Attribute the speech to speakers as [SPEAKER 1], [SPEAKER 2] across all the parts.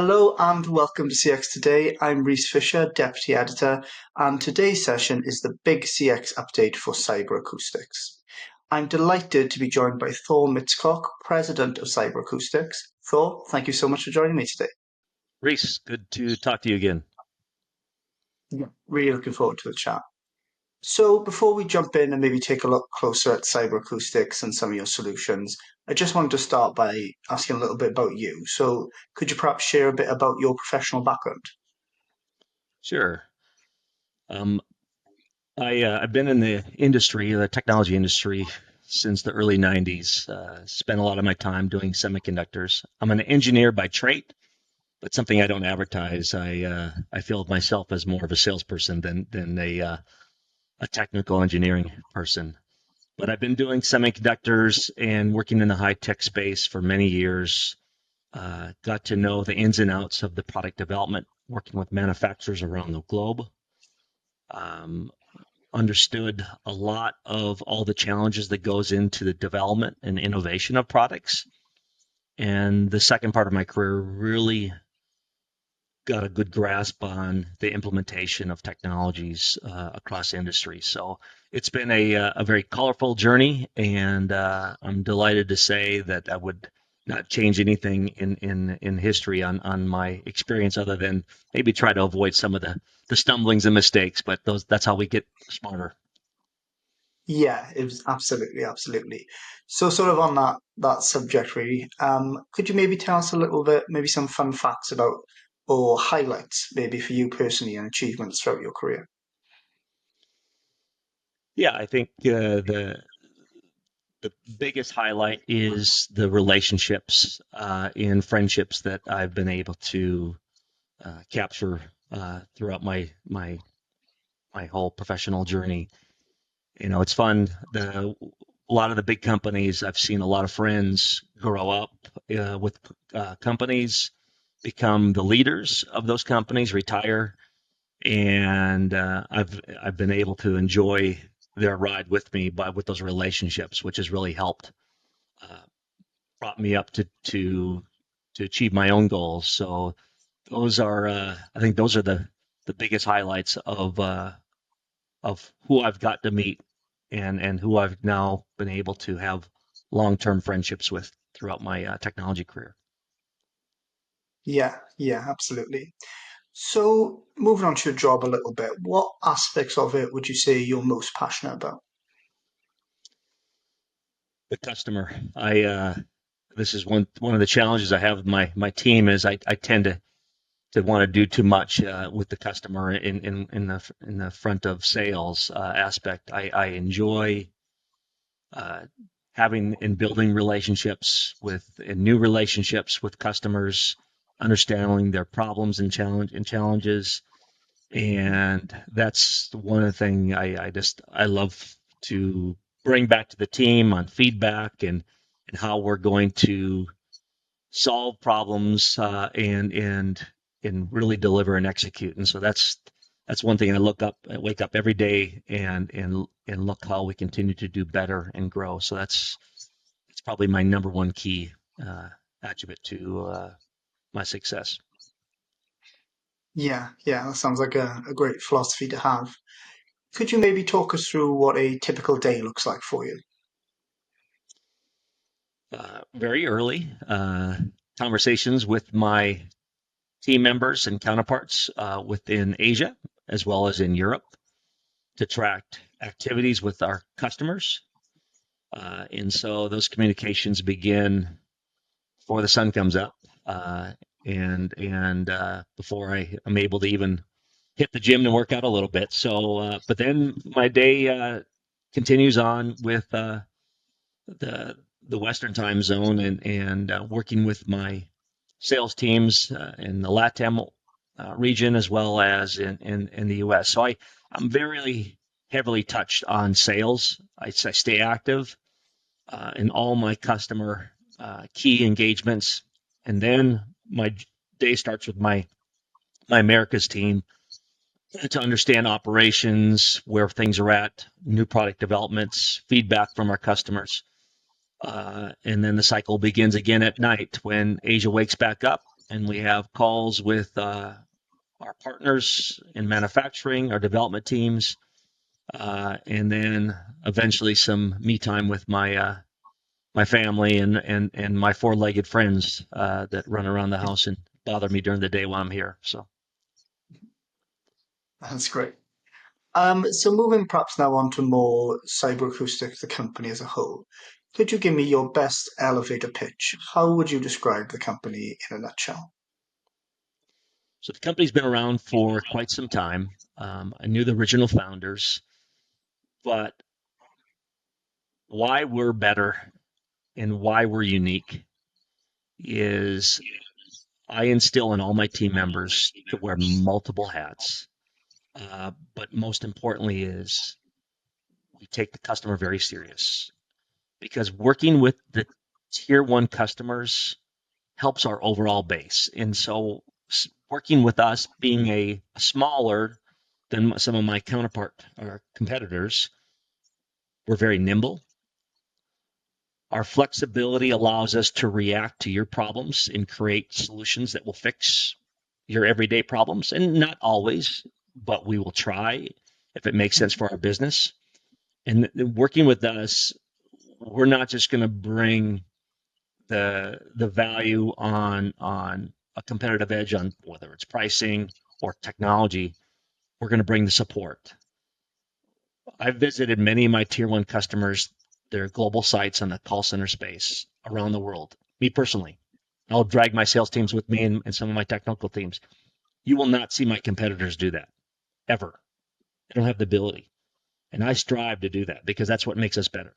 [SPEAKER 1] Hello and welcome to CX Today. I'm Rhys Fisher, Deputy Editor, and today's session is the big CX update for Cyber Acoustics. I'm delighted to be joined by Thor Mitskog, President of Cyber Acoustics. Thor, thank you so much for joining me today.
[SPEAKER 2] Rhys, good to talk to you again.
[SPEAKER 1] Yeah, really looking forward to the chat. So before we jump in and maybe take a look closer at cyber acoustics and some of your solutions, I just wanted to start by asking a little bit about you. So could you perhaps share a bit about your professional background?
[SPEAKER 2] Sure. Um, I've been in the industry, the technology industry, since the early 90s. Spent a lot of my time doing semiconductors. I'm an engineer by trade, but something I don't advertise. I feel of myself as more of a salesperson than a technical engineering person. But I've been doing semiconductors and working in the high tech space for many years. Got to know the ins and outs of the product development, working with manufacturers around the globe. Um, Understood a lot of all the challenges that goes into the development and innovation of products. And the second part of my career really got a good grasp on the implementation of technologies across industry. So it's been a very colorful journey, and I'm delighted to say that I would not change anything in history on my experience, other than maybe try to avoid some of the stumblings and mistakes. But that's how we get smarter.
[SPEAKER 1] Yeah, it was absolutely. So sort of on that subject really, could you maybe tell us a little bit, maybe some fun facts about or highlights maybe for you personally and achievements throughout your career?
[SPEAKER 2] Yeah, I think the biggest highlight is the relationships and friendships that I've been able to capture throughout my whole professional journey. You know, it's fun. A lot of the big companies, I've seen a lot of friends grow up with companies, become the leaders of those companies, retire, and I've been able to enjoy their ride with me with those relationships, which has really helped uh, brought me up to achieve my own goals. So those are I think those are the biggest highlights of who I've got to meet and who I've now been able to have long-term friendships with throughout my technology career.
[SPEAKER 1] Yeah, absolutely. So moving on to your job a little bit, what aspects of it would you say you're most passionate about?
[SPEAKER 2] The customer, I this is one of the challenges I have with my team is I tend to want to do too much with the customer in the front of sales aspect. I enjoy uh, having and building relationships with and new relationships with customers, understanding their problems and challenges, and that's one of the things I love to bring back to the team on feedback and how we're going to solve problems and really deliver and execute. And so that's one thing I wake up every day and look how we continue to do better and grow. So that's probably my number one key attribute to my success.
[SPEAKER 1] Yeah, that sounds like a great philosophy to have. Could you maybe talk us through what a typical day looks like for you?
[SPEAKER 2] Very early conversations with my team members and counterparts within Asia as well as in Europe to track activities with our customers. And so those communications begin before the sun comes up, and before I'm able to even hit the gym and work out a little bit. So, but then my day continues on with the Western time zone and working with my sales teams in the LATAM region as well as in the US. So I'm very heavily touched on sales. I stay active in all my customer key engagements. And then my day starts with my Americas team to understand operations, where things are at, new product developments, feedback from our customers. And then the cycle begins again at night when Asia wakes back up. and we have calls with our partners in manufacturing, our development teams, and then eventually some me time with my family and my four-legged friends that run around the house and bother me during the day while I'm here. So
[SPEAKER 1] That's great. So moving perhaps now on to more Cyber Acoustics, the company as a whole. Could you give me your best elevator pitch? How would you describe the company in a nutshell?
[SPEAKER 2] So the company's been around for quite some time. I knew the original founders, but why we're better and why we're unique is I instill in all my team members to wear multiple hats. But most importantly is we take the customer very serious because working with the tier one customers helps our overall base. And so working with us being a smaller than some of my counterpart or competitors, we're very nimble. Our flexibility allows us to react to your problems and create solutions that will fix your everyday problems. And not always, but we will try if it makes sense for our business. And working with us, we're not just going to bring the value on a competitive edge on whether it's pricing or technology. We're going to bring the support. I've visited many of my tier one customers, their global sites on the call center space around the world. Me personally, I'll drag my sales teams with me and some of my technical teams. You will not see my competitors do that ever. They don't have the ability. And I strive to do that because that's what makes us better.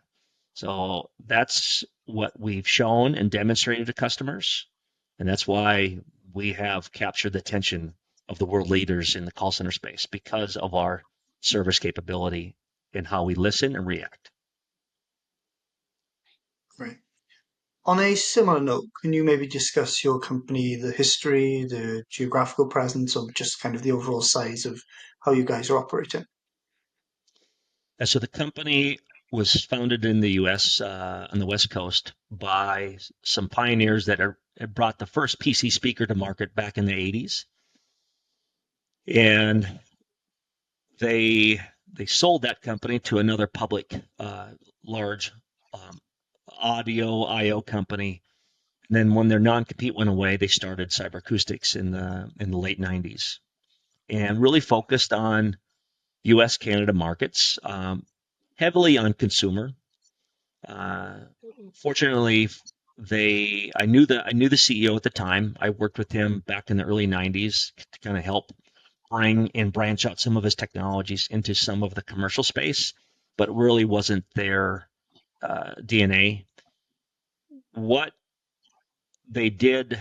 [SPEAKER 2] So that's what we've shown and demonstrated to customers. And that's why we have captured the attention of the world leaders in the call center space because of our service capability and how we listen and react.
[SPEAKER 1] Right. On a similar note, can you maybe discuss your company, the history, the geographical presence, or just kind of the overall size of how you guys are operating?
[SPEAKER 2] And so the company was founded in the U.S. On the West Coast by some pioneers that brought the first PC speaker to market back in the 80s. And they sold that company to another public large um, audio IO company. And then when their non-compete went away, they started Cyber Acoustics in the late 90s and really focused on U.S. Canada markets, heavily on consumer. Uh, Fortunately, I knew the CEO at the time. I worked with him back in the early 90s to kind of help bring and branch out some of his technologies into some of the commercial space, but it really wasn't their DNA. What they did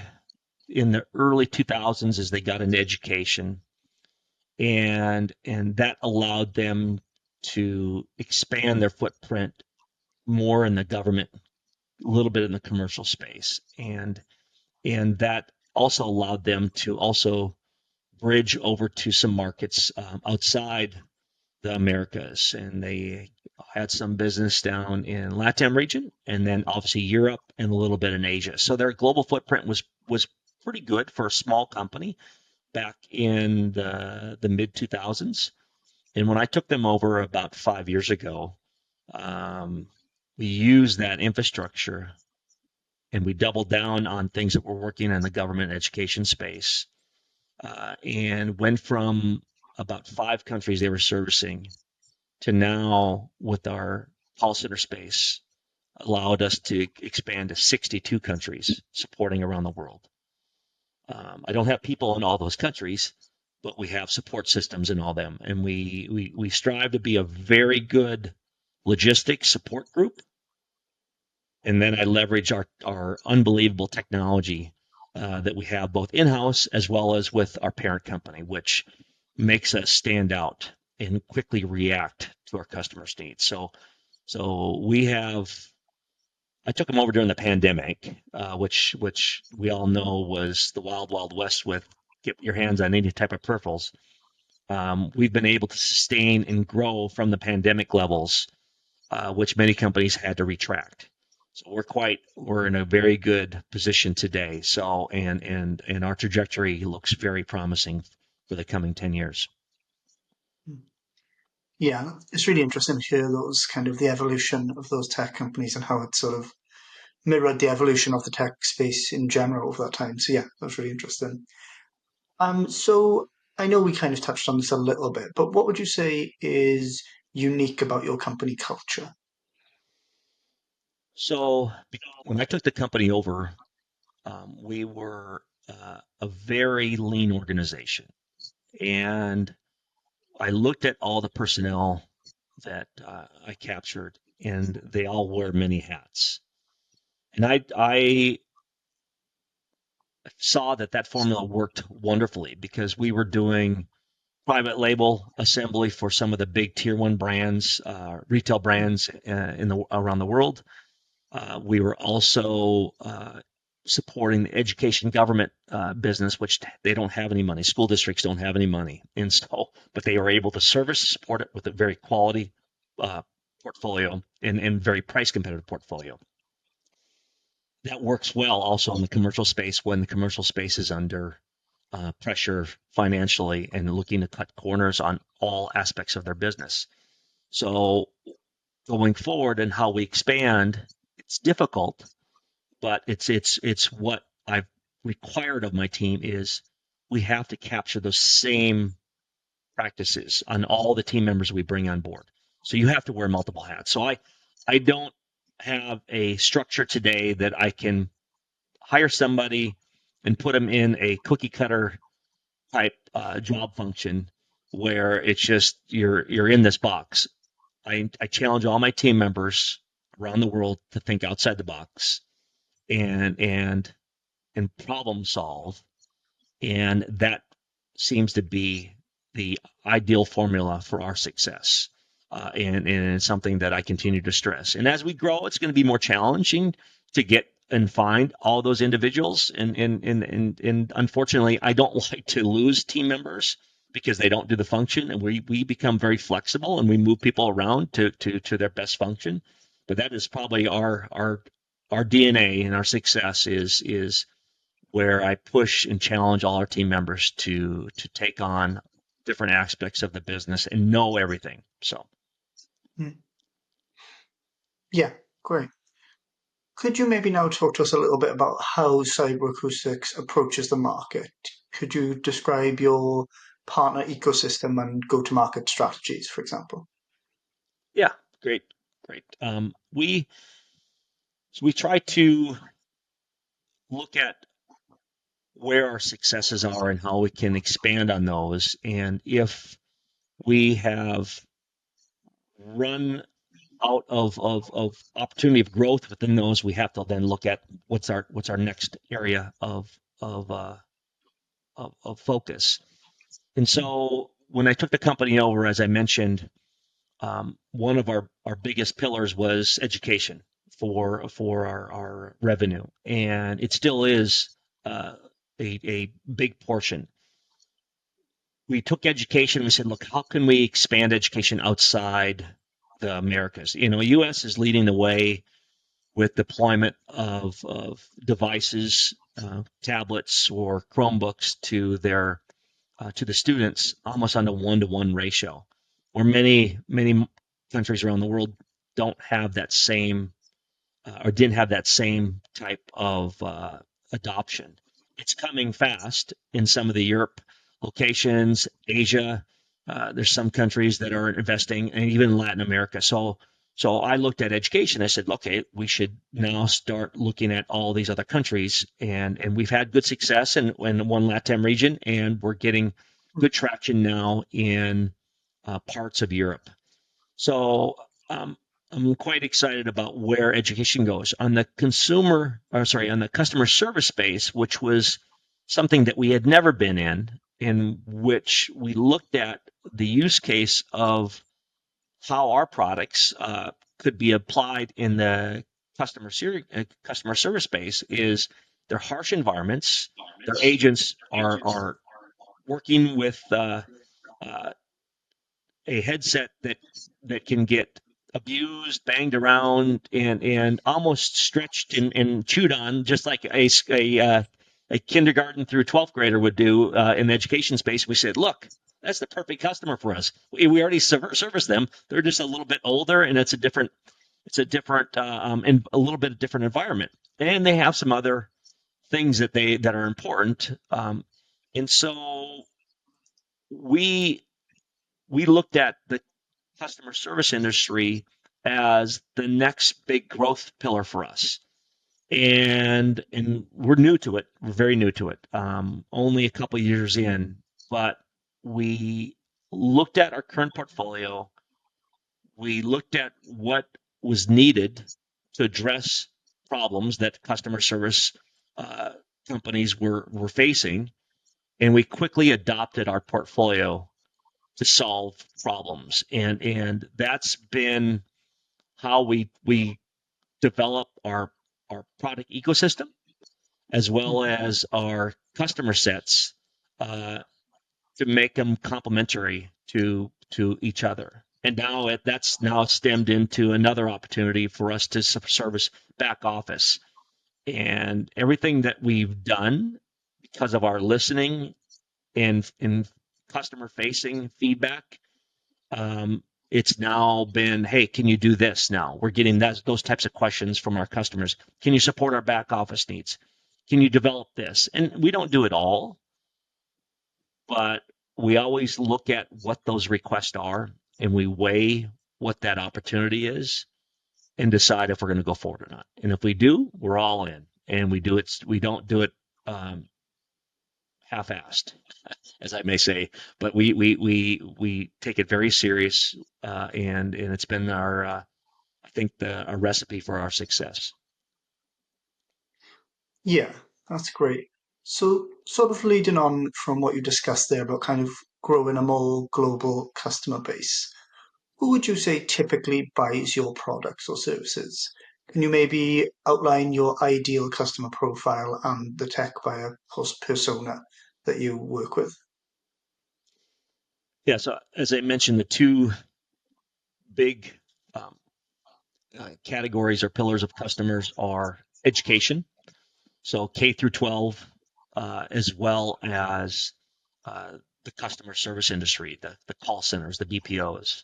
[SPEAKER 2] in the early 2000s is they got into education, and that allowed them to expand their footprint more in the government, a little bit in the commercial space, and that also allowed them to also bridge over to some markets outside the Americas, and they had some business down in LATAM region, and then obviously Europe and a little bit in Asia. So their global footprint was pretty good for a small company back in the mid 2000s. And when I took them over about 5 years ago, um, we used that infrastructure and we doubled down on things that were working in the government education space, and went from about 5 countries they were servicing to now with our call center space allowed us to expand to 62 countries supporting around the world. I don't have people in all those countries, but we have support systems in all them, and we strive to be a very good logistics support group. And then I leverage our unbelievable technology that we have both in-house as well as with our parent company, which makes us stand out and quickly react to our customers' needs. So we have. I took them over during the pandemic, which we all know was the wild, wild west with get your hands on any type of peripherals. We've been able to sustain and grow from the pandemic levels, which many companies had to retract. So we're in a very good position today. So and our trajectory looks very promising for the coming 10 years.
[SPEAKER 1] Yeah, it's really interesting to hear those kind of the evolution of those tech companies and how it sort of mirrored the evolution of the tech space in general over that time. So yeah, that was really interesting. So I know we kind of touched on this a little bit, but what would you say is unique about your company culture?
[SPEAKER 2] So when I took the company over, we were a very lean organization. And I looked at all the personnel that I captured, and they all wore many hats. And I saw that that formula worked wonderfully because we were doing private label assembly for some of the big tier one brands, retail brands in the around the world. We were also supporting the education government business, which they don't have any money. School districts don't have any money, and so but they were able to support it with a very quality uh, portfolio and very price competitive portfolio. That works well also in the commercial space when the commercial space is under pressure financially and looking to cut corners on all aspects of their business. So going forward and how we expand, it's difficult, but it's what I've required of my team is we have to capture those same practices on all the team members we bring on board. So you have to wear multiple hats. So I don't have a structure today that I can hire somebody and put them in a cookie cutter type job function where it's just you're in this box. I challenge all my team members around the world to think outside the box and and and problem solve, and that seems to be the ideal formula for our success. And it's something that I continue to stress. And as we grow, it's going to be more challenging to get and find all those individuals. And unfortunately, I don't like to lose team members because they don't do the function. And we become very flexible and we move people around to their best function. But that is probably our DNA and our success is where I push and challenge all our team members to take on different aspects of the business and know everything. So
[SPEAKER 1] Mm. Yeah, great. Could you maybe now talk to us a little bit about how Cyber Acoustics approaches the market? Could you describe your partner ecosystem and go-to-market strategies, for example?
[SPEAKER 2] yeah, great, great. We try to look at where our successes are and how we can expand on those. And if we have run out of opportunity of growth within those, we have to then look at what's our next area of focus. And so when I took the company over, as I mentioned, one of our biggest pillars was education for our revenue, and it still is a big portion. We took education. We said, look, how can we expand education outside the Americas? U.S. is leading the way with deployment of devices, tablets or Chromebooks to the students almost on a 1-to-1 ratio, where many countries around the world don't have that same or didn't have that same type of adoption. It's coming fast in some of the Europe locations, Asia. There's some countries that are investing, and even Latin America. So I looked at education. I said, okay, we should now start looking at all these other countries, and we've had good success in one LATAM region, and we're getting good traction now in parts of Europe. So I'm quite excited about where education goes on the on the customer service space, which was something that we had never been in which we looked at the use case of how our products could be applied in the customer service space. Is they're harsh environments. Their agents are working with uh, a headset that can get abused, banged around, and almost stretched and chewed on, just like a kindergarten through 12th grader would do in the education space. We said, look, that's the perfect customer for us. We already service them. They're just a little bit older, and it's a different and a little bit of different environment, and they have some other things that are important. And so we looked at the customer service industry as the next big growth pillar for us. And we're new to it. We're very new to it. Only a couple years in, but we looked at our current portfolio. We looked at what was needed to address problems that customer service companies were facing, and we quickly adopted our portfolio to solve problems. And that's been how we develop our product ecosystem, as well as our customer sets, to make them complementary to each other. And now that's now stemmed into another opportunity for us to service back office. And everything that we've done, because of our listening and customer facing feedback, it's now been, hey, can you do this now? We're getting those types of questions from our customers. Can you support our back office needs? Can you develop this? And we don't do it all, but we always look at what those requests are, and we weigh what that opportunity is and decide if we're going to go forward or not. And if we do, we're all in, and we don't do it half-assed, as I may say, but we take it very serious, and it's been our I think a recipe for our success.
[SPEAKER 1] Yeah, that's great. So, sort of leading on from what you discussed there about kind of growing a more global customer base, who would you say typically buys your products or services? Can you maybe outline your ideal customer profile and the tech buyer persona that you work with?
[SPEAKER 2] Yeah, so as I mentioned, the two big um, categories or pillars of customers are education, so K through 12, as well as the customer service industry, the call centers, the BPOs.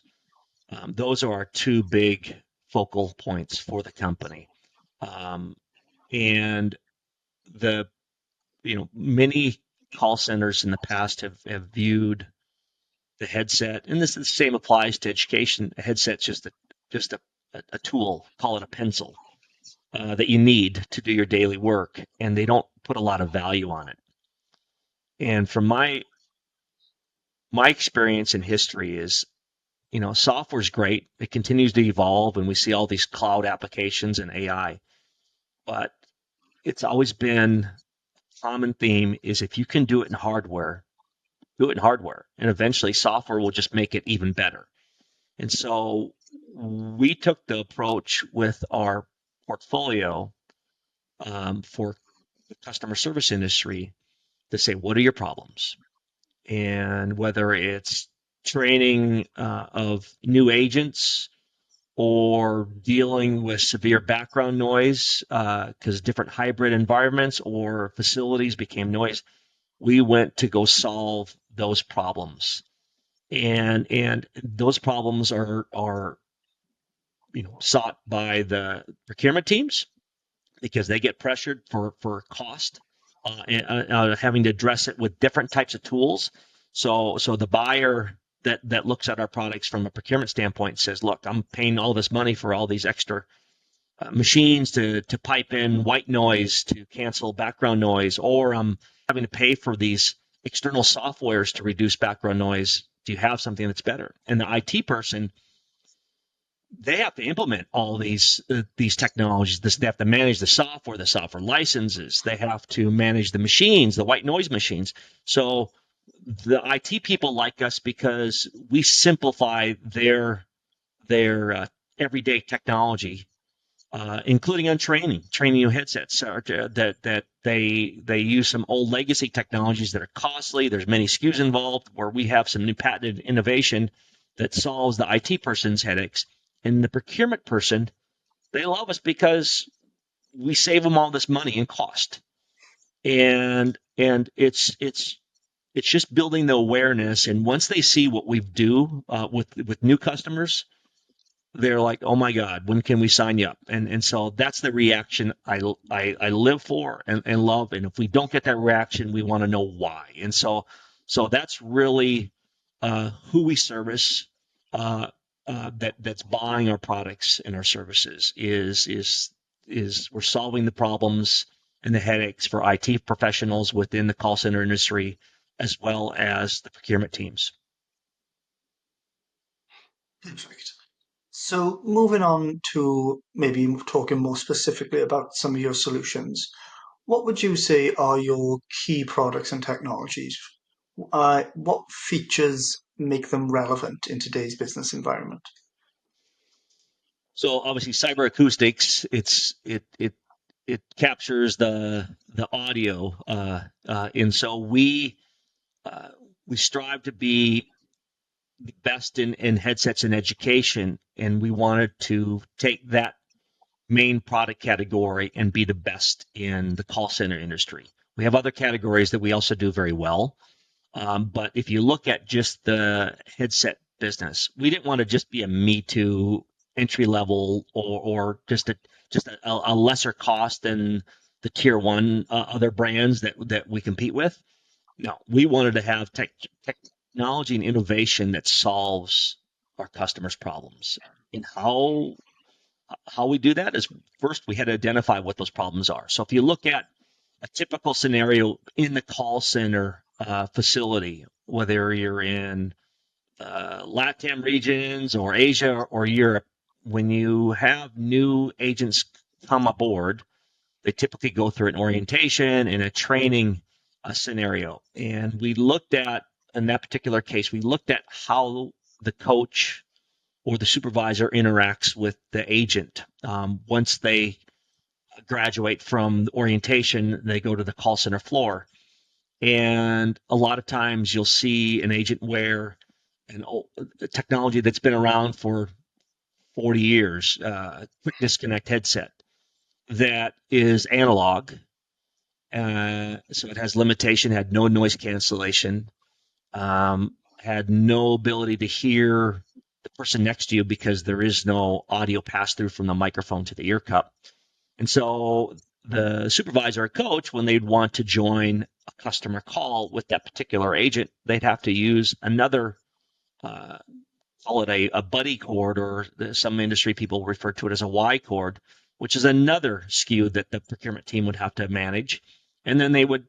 [SPEAKER 2] Those are our two big focal points for the company. And the many call centers in the past have viewed the headset, and the same applies to education. A headset's just a tool, call it a pencil, that you need to do your daily work, and they don't put a lot of value on it. And from my experience in history is, software's great. It continues to evolve, and we see all these cloud applications and AI. But it's always been a common theme is if you can do it in hardware, do it in hardware, and eventually software will just make it even better. And so we took the approach with our portfolio, for the customer service industry, to say, what are your problems? And whether it's training of new agents, or dealing with severe background noise, because different hybrid environments or facilities became noise, we went to go solve those problems. And those problems are sought by the procurement teams, because they get pressured for cost, and having to address it with different types of tools. So the buyer that looks at our products from a procurement standpoint says, look, I'm paying all this money for all these extra machines to pipe in white noise to cancel background noise, or I'm having to pay for these external softwares to reduce background noise. Do you have something that's better? And the IT person, they have to implement all these technologies. They have to manage the software licenses. They have to manage the machines, the white noise machines. So the IT people like us because we simplify their everyday technology, including on training new headsets, that they use some old legacy technologies that are costly. There's many SKUs involved, where we have some new patented innovation that solves the IT person's headaches. and the procurement person, they love us because we save them all this money and cost. And it's just building the awareness. And once they see what we do with new customers, they're like, oh my God, when can we sign you up? And so that's the reaction I live for and love. And if we don't get that reaction, we want to know why. And so that's really who we service, that's buying our products and our services is we're solving the problems and the headaches for IT professionals within the call center industry, as well as the procurement teams.
[SPEAKER 1] Perfect. So moving on to maybe talking more specifically about some of your solutions, what would you say are your key products and technologies? What features make them relevant in today's business environment?
[SPEAKER 2] So obviously, Cyber Acoustics, it captures the audio, and so we strive to be the best in headsets and education, and we wanted to take that main product category and be the best in the call center industry. We have other categories that we also do very well, but if you look at just the headset business, we didn't want to just be a Me Too entry level or just a lesser cost than the tier one other brands that we compete with. No, we wanted to have technology and innovation that solves our customers' problems. And how we do that is, first we had to identify what those problems are. So if you look at a typical scenario in the call center facility, whether you're in LATAM regions or Asia or Europe, when you have new agents come aboard, they typically go through an orientation and a training scenario. And we looked at, in that particular case, we looked at how the coach or the supervisor interacts with the agent. Once they graduate from orientation, they go to the call center floor. And a lot of times you'll see an agent wear a technology that's been around for 40 years, quick disconnect headset that is analog. So it has limitation, had no noise cancellation, had no ability to hear the person next to you because there is no audio pass through from the microphone to the ear cup. And so the supervisor or coach, when they'd want to join a customer call with that particular agent, they'd have to use another, call it a buddy cord, or some industry people refer to it as a Y cord, which is another SKU that the procurement team would have to manage. And then they would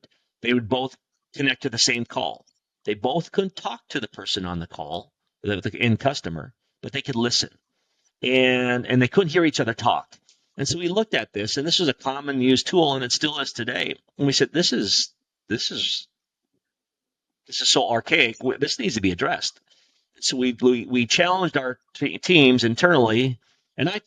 [SPEAKER 2] both connect to the same call. They both couldn't talk to the person on the call, the end customer, but they could listen. And they couldn't hear each other talk. And so we looked at this, and this was a common used tool, and it still is today. And we said, this is so archaic. This needs to be addressed. So we challenged our teams internally, and I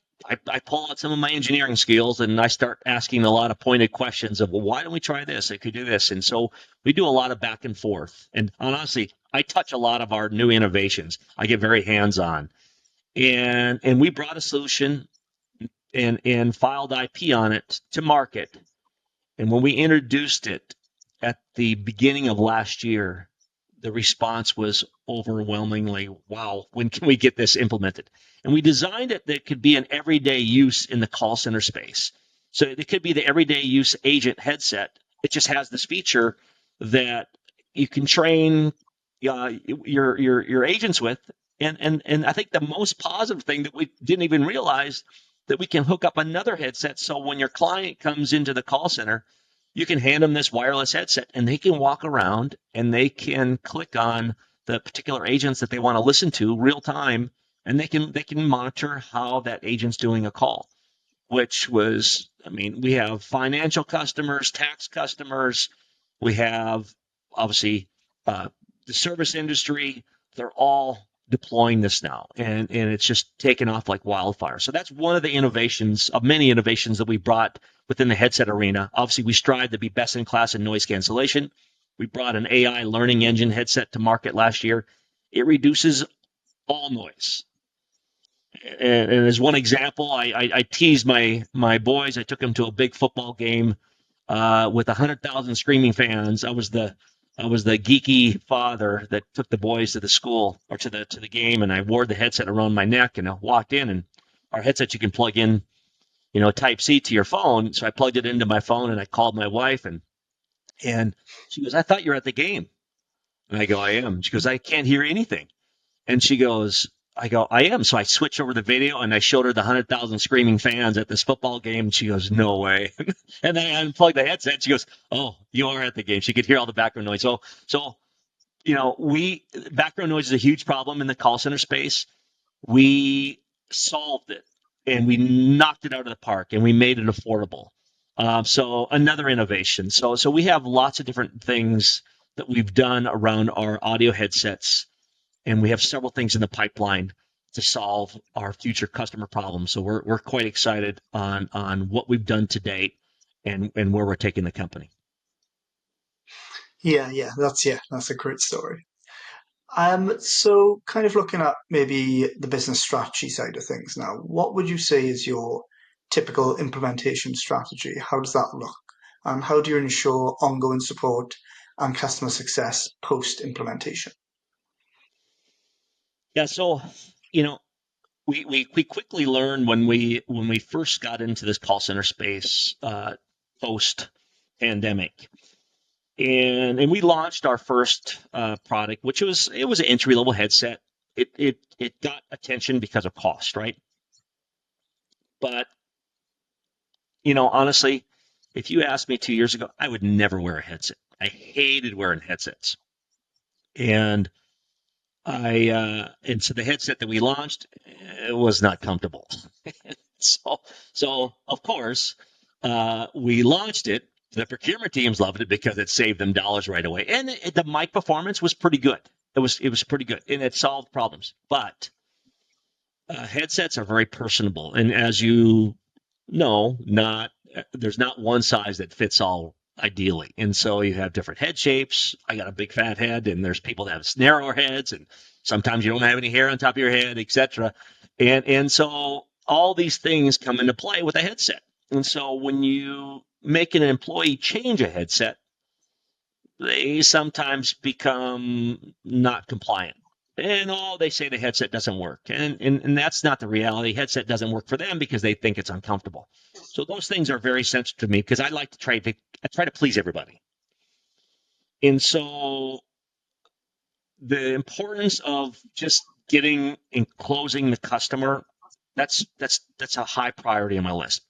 [SPEAKER 2] pull out some of my engineering skills, and I start asking a lot of pointed questions of, well, why don't we try this? I could do this. And so we do a lot of back and forth. And honestly, I touch a lot of our new innovations. I get very hands-on. And we brought a solution and filed IP on it to market. And when we introduced it at the beginning of last year, the response was overwhelmingly, wow, when can we get this implemented? And we designed it that it could be an everyday use in the call center space. So it could be the everyday use agent headset. It just has this feature that you can train your agents with. And I think the most positive thing that we didn't even realize, that we can hook up another headset. So when your client comes into the call center, you can hand them this wireless headset, and they can walk around and they can click on the particular agents that they want to listen to real time, and they can monitor how that agent's doing a call. Which was, I mean, we have financial customers, tax customers, we have obviously the service industry. They're all deploying this now, and it's just taken off like wildfire. So that's one of the innovations, of many innovations, that we brought within the headset arena. Obviously, we strive to be best in class in noise cancellation. We brought an AI learning engine headset to market last year. It reduces all noise. And as one example, I teased my boys. I took them to a big football game with 100,000 screaming fans. I was the geeky father that took the boys to the school or to the game, and I wore the headset around my neck, and I walked in, and our headset you can plug in, Type C to your phone. So I plugged it into my phone, and I called my wife, and she goes, "I thought you were at the game," and I go, "I am." She goes, "I can't hear anything," and she goes. I go, "I am." So I switched over the video and I showed her the 100,000 screaming fans at this football game. And she goes, "No way." And then I unplugged the headset. And she goes, "Oh, you are at the game." She could hear all the background noise. So we background noise is a huge problem in the call center space. We solved it and we knocked it out of the park and we made it affordable. So another innovation. So we have lots of different things that we've done around our audio headsets, and we have several things in the pipeline to solve our future customer problems. So we're quite excited on what we've done to date and where we're taking the company.
[SPEAKER 1] That's a great story. So kind of looking at maybe the business strategy side of things now, what would you say is your typical implementation strategy? How does that look? And how do you ensure ongoing support and customer success post implementation?
[SPEAKER 2] Yeah, so you know we quickly learned when we first got into this call center space post pandemic, and we launched our first product, which was an entry level headset. It got attention because of cost, right? But honestly, if you asked me 2 years ago, I would never wear a headset. I hated wearing headsets, and so the headset that we launched, it was not comfortable. So so of course, we launched it. The procurement teams loved it because it saved them dollars right away, and the mic performance was pretty good. It was pretty good, and it solved problems. But headsets are very personable, and as you know, not there's not one size that fits all ideally, and so you have different head shapes. I got a big fat head, and there's people that have narrower heads, and sometimes you don't have any hair on top of your head, etc. And so all these things come into play with a headset. And so when you make an employee change a headset, they sometimes become not compliant. And they say the headset doesn't work. And that's not the reality. Headset doesn't work for them because they think it's uncomfortable. So those things are very sensitive to me because I try to please everybody. And so the importance of just getting and closing the customer, that's a high priority on my list.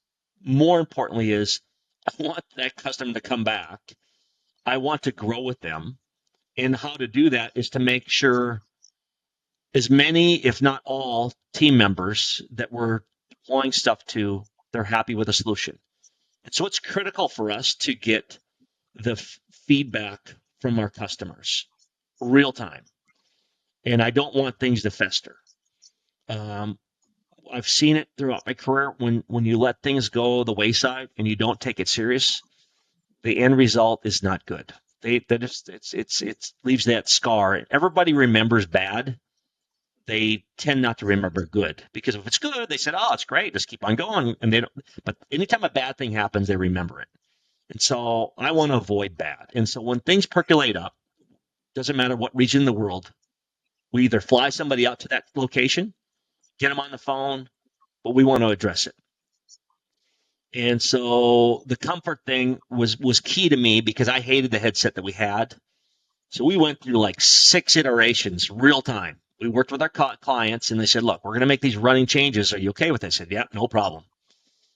[SPEAKER 2] More importantly is I want that customer to come back. I want to grow with them. And how to do that is to make sure as many, if not all, team members that we're deploying stuff to, they're happy with the solution. And so it's critical for us to get the feedback from our customers real time. And I don't want things to fester. Um, I've seen it throughout my career when you let things go the wayside and you don't take it serious, the end result is not good. That it leaves that scar. Everybody remembers bad. They tend not to remember good because if it's good, they said, "Oh, it's great, just keep on going." And they don't. But anytime a bad thing happens, they remember it. And so I want to avoid bad. And so when things percolate up, doesn't matter what region of the world, we either fly somebody out to that location, get them on the phone, but we want to address it. And so the comfort thing was key to me because I hated the headset that we had. So we went through like 6 iterations real time. We worked with our clients and they said, "Look, we're going to make these running changes. Are you okay with it?" I said, "Yeah, no problem."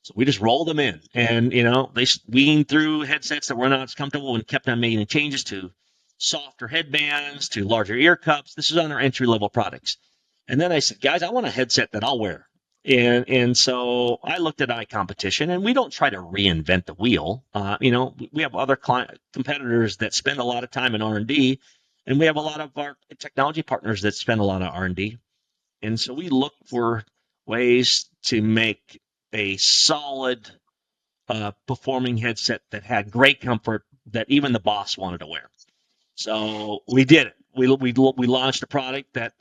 [SPEAKER 2] So we just rolled them in, and they weaned through headsets that were not as comfortable and kept on making changes to softer headbands, to larger ear cups. This is on our entry level products. And then I said, "Guys, I want a headset that I'll wear." And so I looked at competition, and we don't try to reinvent the wheel. We have other competitors that spend a lot of time in R&D, and we have a lot of our technology partners that spend a lot of R&D. And so we look for ways to make a solid performing headset that had great comfort that even the boss wanted to wear. So we did it. We launched a product that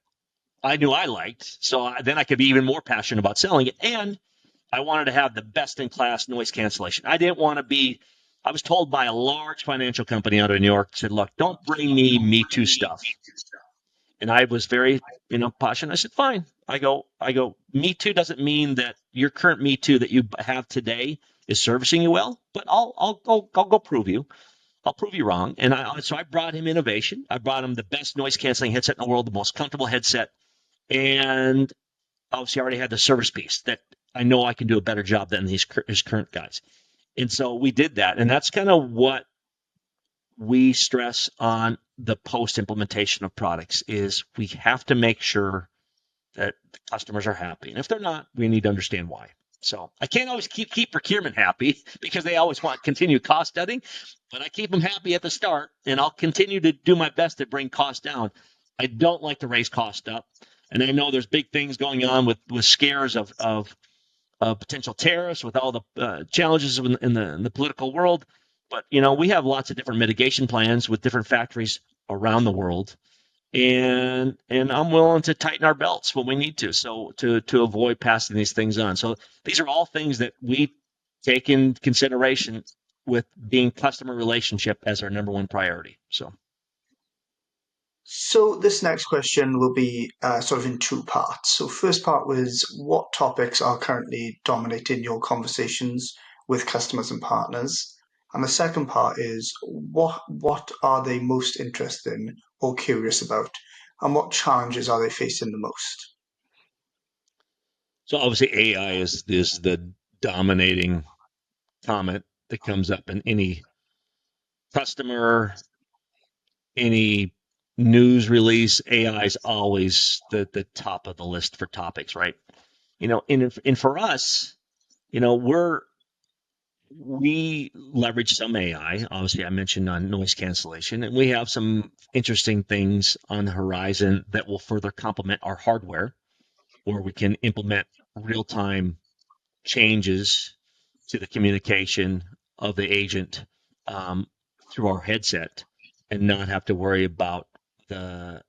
[SPEAKER 2] I knew I liked. So then I could be even more passionate about selling it. And I wanted to have the best in class noise cancellation. I didn't want to be, I was told by a large financial company out of New York, said, look, don't bring me Me Too stuff. And I was very, passionate. I said, fine. I go, Me Too doesn't mean that your current Me Too that you have today is servicing you well, but I'll go prove you. I'll prove you wrong. And so I brought him innovation. I brought him the best noise canceling headset in the world, the most comfortable headset. And obviously I already had the service piece that I know I can do a better job than his current guys. And so we did that. And that's kind of what we stress on the post implementation of products is we have to make sure that the customers are happy. And if they're not, we need to understand why. So I can't always keep procurement happy because they always want continued cost cutting, but I keep them happy at the start, and I'll continue to do my best to bring costs down. I don't like to raise costs up, and I know there's big things going on with scares of potential tariffs, with all the challenges in the political world. But we have lots of different mitigation plans with different factories around the world, and I'm willing to tighten our belts when we need to, so to avoid passing these things on. So these are all things that we take in consideration with being customer relationship as our number one priority.
[SPEAKER 1] So this next question will be sort of in two parts. So first part was what topics are currently dominating your conversations with customers and partners, and the second part is what are they most interested in or curious about, and what challenges are they facing the most?
[SPEAKER 2] So obviously AI is the dominating comment that comes up in any customer, any news release. AI is always the top of the list for topics, right? And for us, we leverage some AI. Obviously, I mentioned on noise cancellation, and we have some interesting things on the horizon that will further complement our hardware, where we can implement real-time changes to the communication of the agent um, through our headset, and not have to worry about the,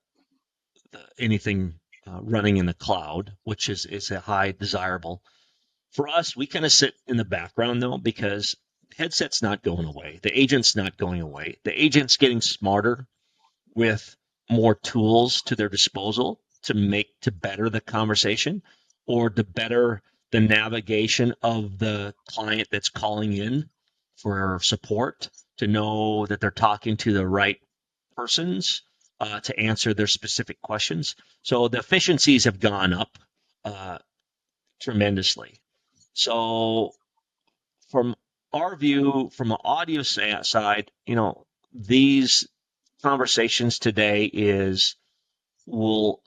[SPEAKER 2] anything running in the cloud, which is a high desirable. For us, we kind of sit in the background though, because headset's not going away. The agent's not going away. The agent's getting smarter with more tools to their disposal to better the conversation or to better the navigation of the client that's calling in for support, to know that they're talking to the right persons to answer their specific questions. So the efficiencies have gone up uh, tremendously. So from our view, from an audio side, these conversations today is we'll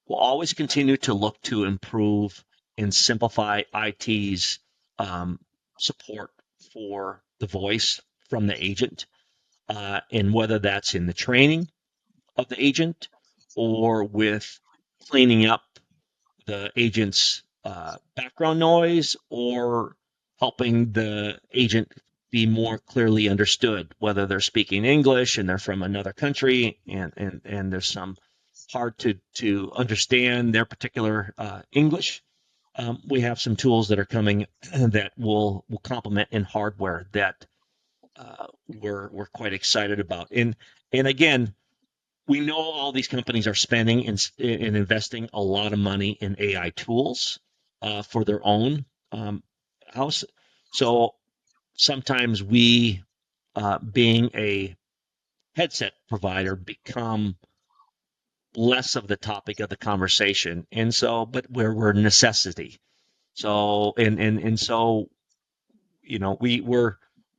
[SPEAKER 2] always continue to look to improve and simplify IT's support for the voice from the agent, and whether that's in the training of the agent or with cleaning up the agent's background noise, or helping the agent be more clearly understood, whether they're speaking English and they're from another country, and there's some hard to understand their particular English. We have some tools that are coming that will complement in hardware that we're quite excited about. And again, we know all these companies are spending and investing a lot of money in AI tools for their own house. So sometimes we, being a headset provider, become less of the topic of the conversation. And so, but we're necessity. So, and so,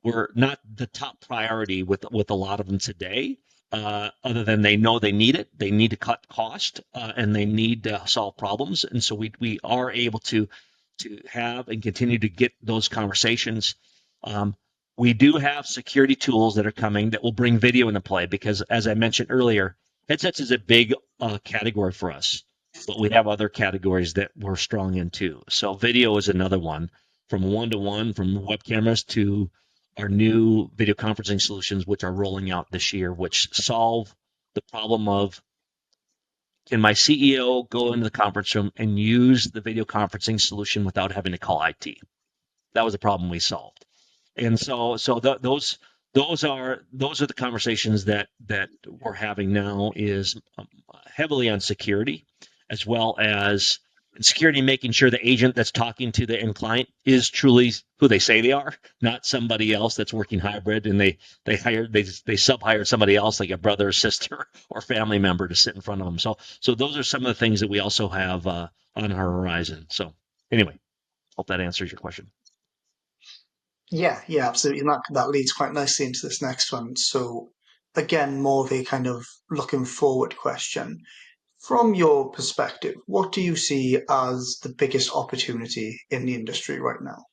[SPEAKER 2] we're not the top priority with a lot of them today. Other than they know they need it, they need to cut cost, and they need to solve problems, and so we are able to have and continue to get those conversations. Um, we do have security tools that are coming that will bring video into play, because, as I mentioned earlier, headsets is a big category for us, but we have other categories that we're strong in too. So video is another one, from one-to-one, from web cameras to our new video conferencing solutions, which are rolling out this year, which solve the problem of can my CEO go into the conference room and use the video conferencing solution without having to call IT? That was the problem we solved. And those are the conversations that we're having now, is heavily on security, as well as security, making sure the agent that's talking to the end client is truly who they say they are, not somebody else that's working hybrid, and they sub hired somebody else, like a brother or sister or family member, to sit in front of them. So those are some of the things that we also have on our horizon. So anyway, hope that answers your question.
[SPEAKER 1] Yeah, absolutely. And that leads quite nicely into this next one. So, again, more of a kind of looking forward question. From your perspective, what do you see as the biggest opportunity in the industry right now?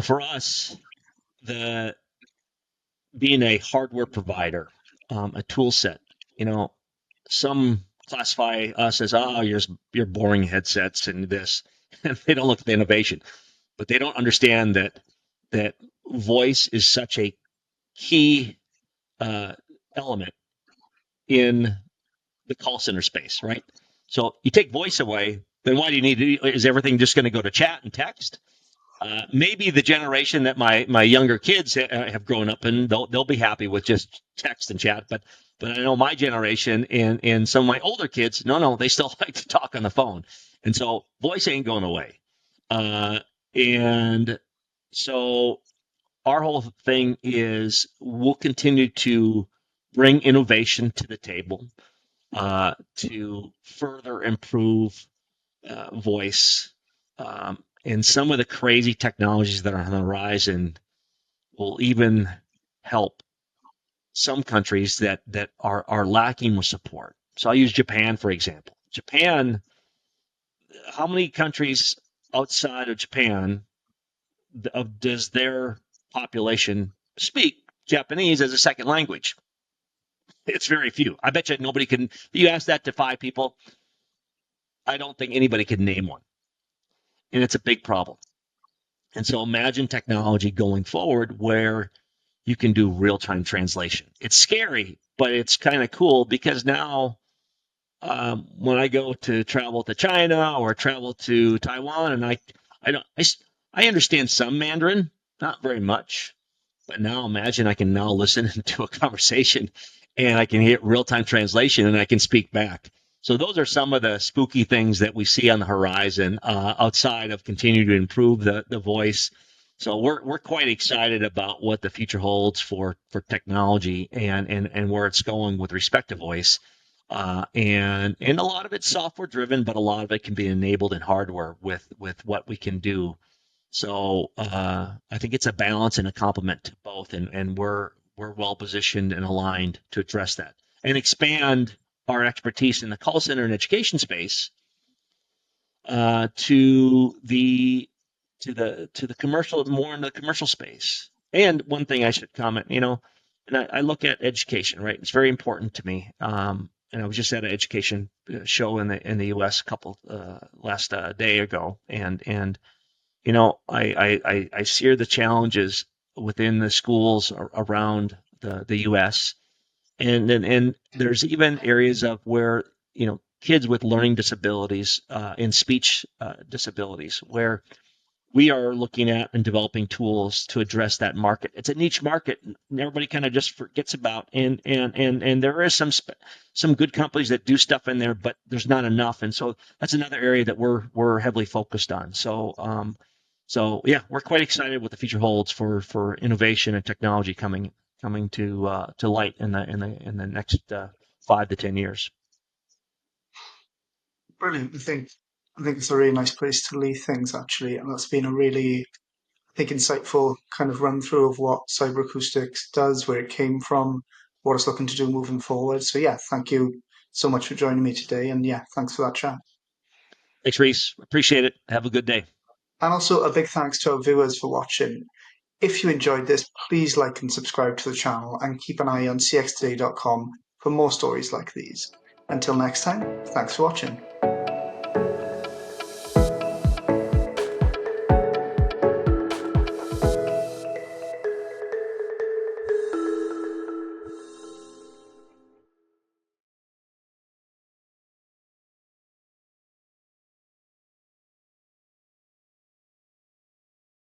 [SPEAKER 2] For us, the being a hardware provider, a tool set, some classify us as, you're boring headsets and this, and they don't look at the innovation, but they don't understand that voice is such a key element in the call center space, right? So you take voice away, then why do you need to? Is everything just going to go to chat and text? Maybe the generation that my younger kids have grown up in, they'll be happy with just text and chat. But I know my generation and some of my older kids, no, they still like to talk on the phone, and so voice ain't going away. And so our whole thing is we'll continue to bring innovation to the table, to further improve voice. And some of the crazy technologies that are on the horizon will even help some countries that are lacking with support. So I'll use Japan, for example. Japan, how many countries outside of Japan does their population speak Japanese as a second language? It's very few. I bet you nobody can. You ask that to 5 people, I don't think anybody could name one. And it's a big problem. And so imagine technology going forward where you can do real-time translation. It's scary, but it's kind of cool, because now when I go to travel to China or travel to Taiwan, and I understand some Mandarin, not very much, but now imagine I can now listen to a conversation and I can hit real-time translation and I can speak back. So those are some of the spooky things that we see on the horizon, outside of continuing to improve the voice. So we're quite excited about what the future holds for technology and where it's going with respect to voice. And a lot of it's software driven, but a lot of it can be enabled in hardware with what we can do. So I think it's a balance and a complement to both, and we're well positioned and aligned to address that and expand our expertise in the call center and education space, to the commercial, more in the commercial space. And one thing I should comment, and I look at education, right? It's very important to me. And I was just at an education show in the U.S. a couple last day ago, and I see the challenges within the schools around the U.S. And there's even areas of where kids with learning disabilities and speech disabilities, where we are looking at and developing tools to address that market. It's a niche market, and everybody kind of just forgets about. And there is some good companies that do stuff in there, but there's not enough. And so that's another area that we're heavily focused on. So yeah, we're quite excited what the future holds for innovation and technology coming to light in the next 5 to 10 years.
[SPEAKER 1] Brilliant. I think it's a really nice place to leave things, actually, and that's been a really, I think, insightful kind of run through of what Cyber Acoustics does, where it came from, what it's looking to do moving forward. So yeah, thank you so much for joining me today, and yeah, thanks for that chat.
[SPEAKER 2] Thanks, Rhys. Appreciate it. Have a good day.
[SPEAKER 1] And also a big thanks to our viewers for watching. If you enjoyed this, please like and subscribe to the channel and keep an eye on cxtoday.com for more stories like these. Until next time, thanks for watching.